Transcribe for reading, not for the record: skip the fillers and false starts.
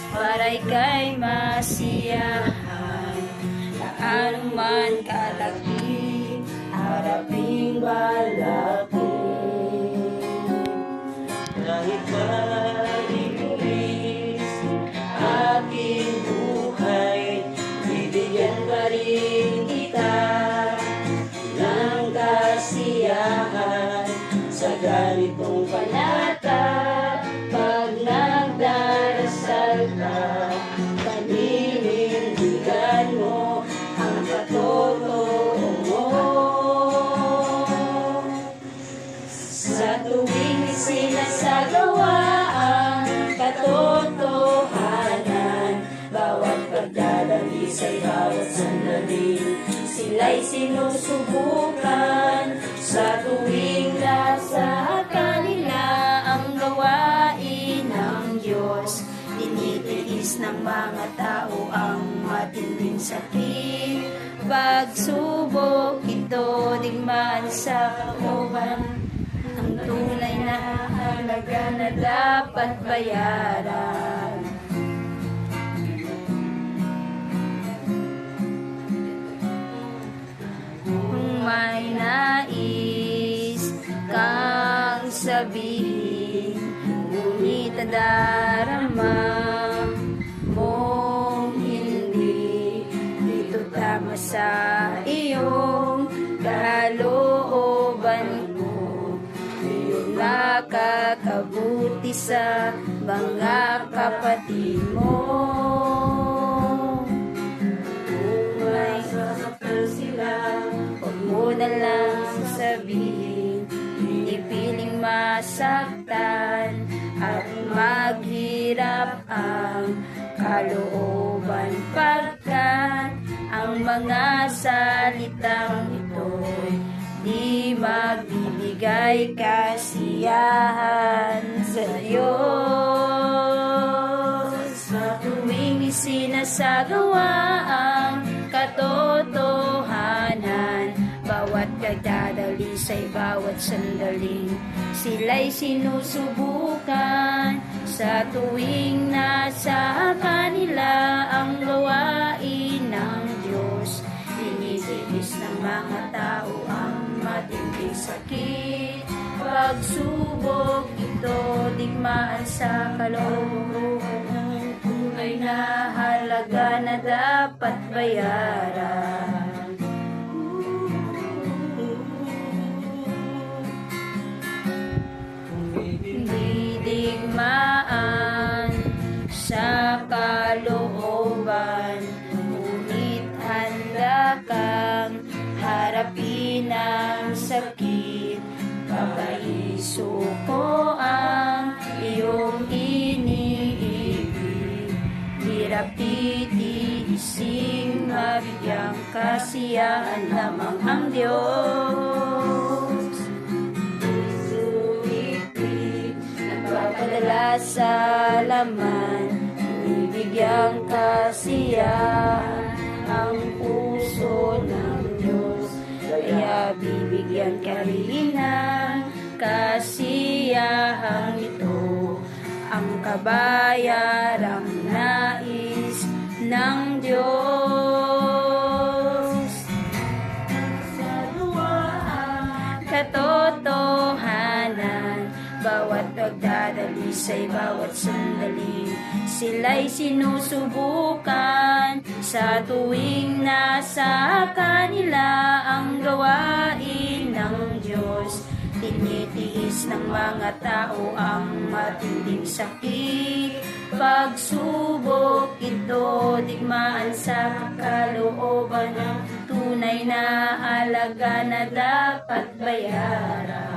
para ika'y masiyahan. Na anuman kalaki, haraping balaki. Kahit malinis aking buhay, bibigyan pa rin kita ng kasiyahan sa ganitong panata. Pag nagdarasal ka, paninindigan mo ang katotoo mo. Sa tuwing sinasagawa ang katotohanan, bawat pagdadalisay, bawat sandali, sila'y sinusubukan. Sa tuwing nasa kanila ang gawain ng Diyos, tinitiis ng mga tao ang matinding sakit. Pagsubok ito, digmaan sa kalooban, ang tunay na halaga na dapat bayaran. Kung may nais kang sabihin, ngunit nadarama mong hindi dito tama sa iyong kalooban ko, iyon makakabuti sa mga kapatid mo. Kung may sasaktan sila, huwag mo na lang sabihin, pinipiling masaktan at maghirap ang kalooban, pagkat ang mga salitang ito'y di magbibigay kasiyahan sa Diyos. Sa tuwing isinasagawa ang katotohanan, bawat pagdadalisay, bawat sandaling, sila'y sinusubukan. Sa tuwing nasa kanila ang gawain ng Diyos, tinitiis ng mga tao ang matinding sakit. Pagsubok ito, digmaan sa kalooban, ng tunay na halaga na dapat bayaran. Hindi digmaan sa kalooban, ngunit handa kang harapin ang sakit. Kapaisuko ang iyong iniibig, hirap titiising, mabigyang kasiyahan lamang ang Diyos. Sumitig, nagpapadala sa laman, bibigyang kasiyahan ang puso ng Diyos. Kaya bibigyan ka rin ng kasiyahang ito, ang kabayarang nais ng Diyos. Sa luwaan, katotohanan, bawat pagdadalisay, bawat sandali, sila'y sinusubukan. Sa tuwing nasa kanila ang gawain ng Diyos, tinitiis ng mga tao ang matinding sakit. Pagsubok ito, digmaan sa kalooban, ng tunay na halaga na dapat bayaran.